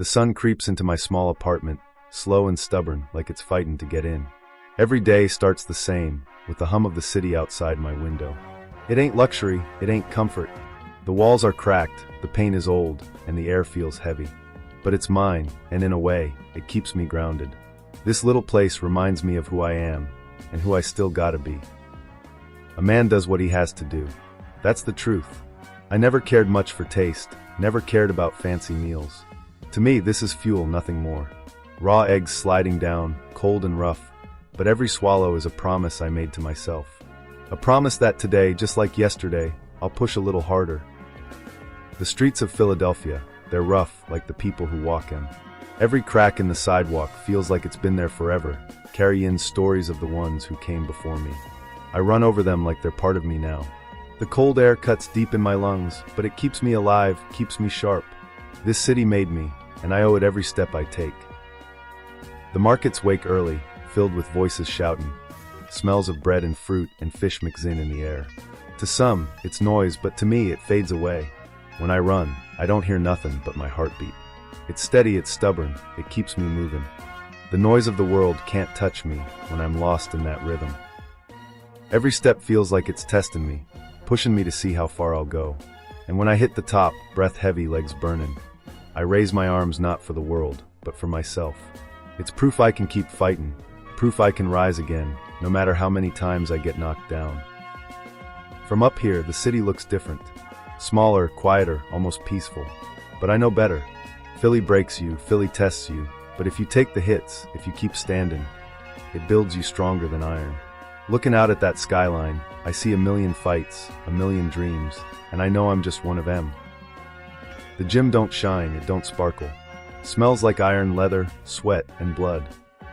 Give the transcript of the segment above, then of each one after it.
The sun creeps into my small apartment, slow and stubborn, like it's fighting to get in. Every day starts the same, with the hum of the city outside my window. It ain't luxury, it ain't comfort. The walls are cracked, the paint is old, and the air feels heavy. But it's mine, and in a way, it keeps me grounded. This little place reminds me of who I am, and who I still gotta be. A man does what he has to do. That's the truth. I never cared much for taste, never cared about fancy meals. To me, this is fuel, nothing more. Raw eggs sliding down, cold and rough, but every swallow is a promise I made to myself. A promise that today, just like yesterday, I'll push a little harder. The streets of Philadelphia, they're rough, like the people who walk them. Every crack in the sidewalk feels like it's been there forever, carry in stories of the ones who came before me. I run over them like they're part of me now. The cold air cuts deep in my lungs, but it keeps me alive, keeps me sharp. This city made me, and I owe it every step I take. The markets wake early, filled with voices shouting. Smells of bread and fruit and fish mix in the air. To some, it's noise, but to me it fades away. When I run, I don't hear nothing but my heartbeat. It's steady, it's stubborn, it keeps me moving. The noise of the world can't touch me when I'm lost in that rhythm. Every step feels like it's testing me, pushing me to see how far I'll go. And when I hit the top, breath heavy, legs burning, I raise my arms not for the world, but for myself. It's proof I can keep fighting, proof I can rise again, no matter how many times I get knocked down. From up here, the city looks different. Smaller, quieter, almost peaceful. But I know better. Philly breaks you, Philly tests you, but if you take the hits, if you keep standing, it builds you stronger than iron. Looking out at that skyline, I see a million fights, a million dreams, and I know I'm just one of them. The gym don't shine, it don't sparkle. Smells like iron, leather, sweat, and blood.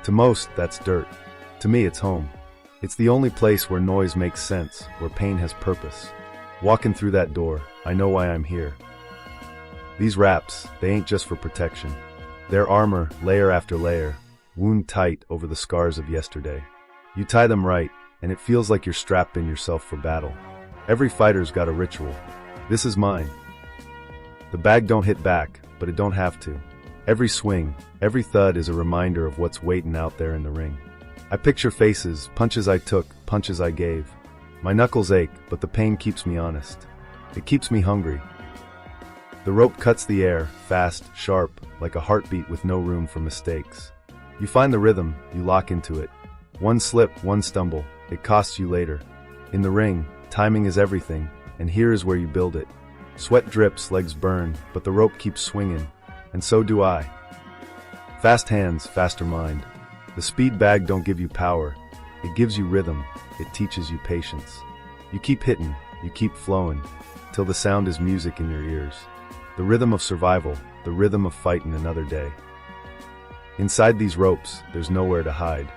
To most, that's dirt. To me, it's home. It's the only place where noise makes sense, where pain has purpose. Walking through that door, I know why I'm here. These wraps, they ain't just for protection. They're armor, layer after layer, wound tight over the scars of yesterday. You tie them right, and it feels like you're strapping yourself for battle. Every fighter's got a ritual. This is mine. The bag don't hit back, but it don't have to. Every swing, every thud is a reminder of what's waiting out there in the ring. I picture faces, punches I took, punches I gave. My knuckles ache, but the pain keeps me honest. It keeps me hungry. The rope cuts the air, fast, sharp, like a heartbeat with no room for mistakes. You find the rhythm, you lock into it. One slip, one stumble, it costs you later. In the ring, timing is everything, and here is where you build it. Sweat drips, legs burn, but the rope keeps swinging, and so do I. Fast hands, faster mind. The speed bag don't give you power, it gives you rhythm, it teaches you patience. You keep hitting, you keep flowing, till the sound is music in your ears. The rhythm of survival, the rhythm of fighting another day. Inside these ropes, there's nowhere to hide.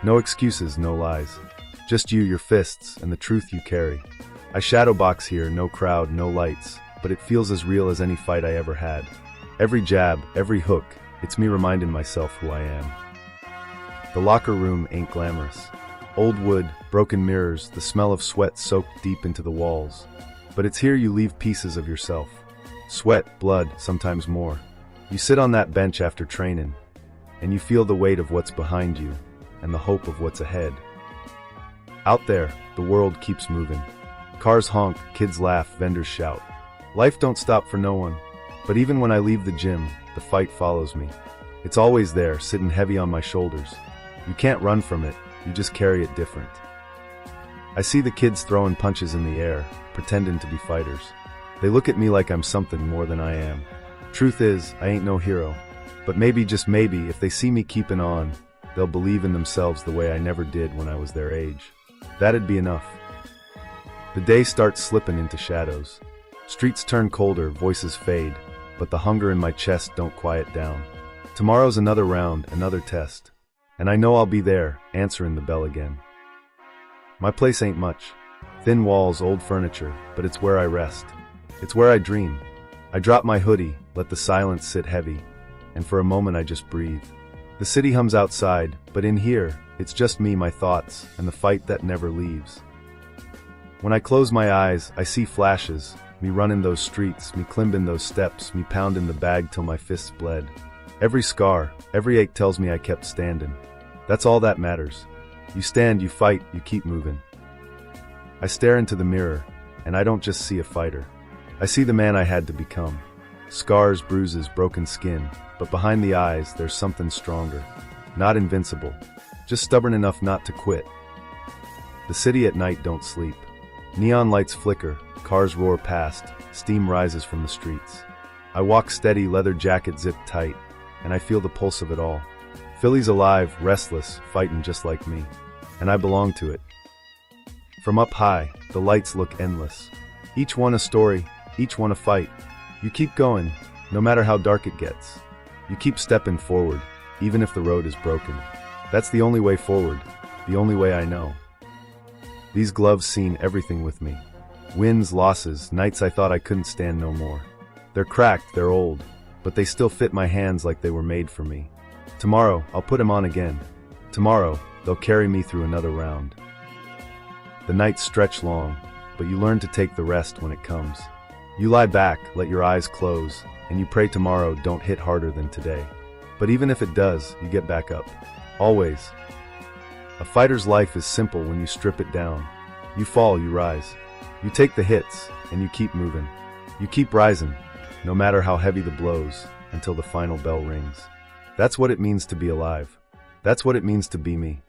No excuses, no lies. Just you, your fists, and the truth you carry. I shadowbox here, no crowd, no lights, but it feels as real as any fight I ever had. Every jab, every hook, it's me reminding myself who I am. The locker room ain't glamorous. Old wood, broken mirrors, the smell of sweat soaked deep into the walls. But it's here you leave pieces of yourself. Sweat, blood, sometimes more. You sit on that bench after training, and you feel the weight of what's behind you, and the hope of what's ahead. Out there, the world keeps moving. Cars honk, kids laugh, vendors shout. Life don't stop for no one, but even when I leave the gym, the fight follows me. It's always there, sitting heavy on my shoulders. You can't run from it, you just carry it different. I see the kids throwing punches in the air, pretending to be fighters. They look at me like I'm something more than I am. Truth is, I ain't no hero. But maybe, just maybe, if they see me keeping on, they'll believe in themselves the way I never did when I was their age. That'd be enough. The day starts slipping into shadows. Streets turn colder, voices fade, but the hunger in my chest don't quiet down. Tomorrow's another round, another test. And I know I'll be there, answering the bell again. My place ain't much. Thin walls, old furniture, but it's where I rest. It's where I dream. I drop my hoodie, let the silence sit heavy, and for a moment I just breathe. The city hums outside, but in here, it's just me, my thoughts, and the fight that never leaves. When I close my eyes, I see flashes, me running those streets, me climbing those steps, me pounding the bag till my fists bled. Every scar, every ache tells me I kept standing. That's all that matters. You stand, you fight, you keep moving. I stare into the mirror, and I don't just see a fighter. I see the man I had to become. Scars, bruises, broken skin, but behind the eyes, there's something stronger. Not invincible, just stubborn enough not to quit. The city at night don't sleep. Neon lights flicker, cars roar past, steam rises from the streets. I walk steady, leather jacket zipped tight, and I feel the pulse of it all. Philly's alive, restless, fighting just like me, and I belong to it. From up high, the lights look endless. Each one a story, each one a fight. You keep going, no matter how dark it gets. You keep stepping forward, even if the road is broken. That's the only way forward, the only way I know. These gloves seen everything with me. Wins, losses, nights I thought I couldn't stand no more. They're cracked, they're old, but they still fit my hands like they were made for me. Tomorrow, I'll put them on again. Tomorrow, they'll carry me through another round. The nights stretch long, but you learn to take the rest when it comes. You lie back, let your eyes close, and you pray tomorrow don't hit harder than today. But even if it does, you get back up. Always. A fighter's life is simple when you strip it down. You fall, you rise. You take the hits, and you keep moving. You keep rising, no matter how heavy the blows, until the final bell rings. That's what it means to be alive. That's what it means to be me.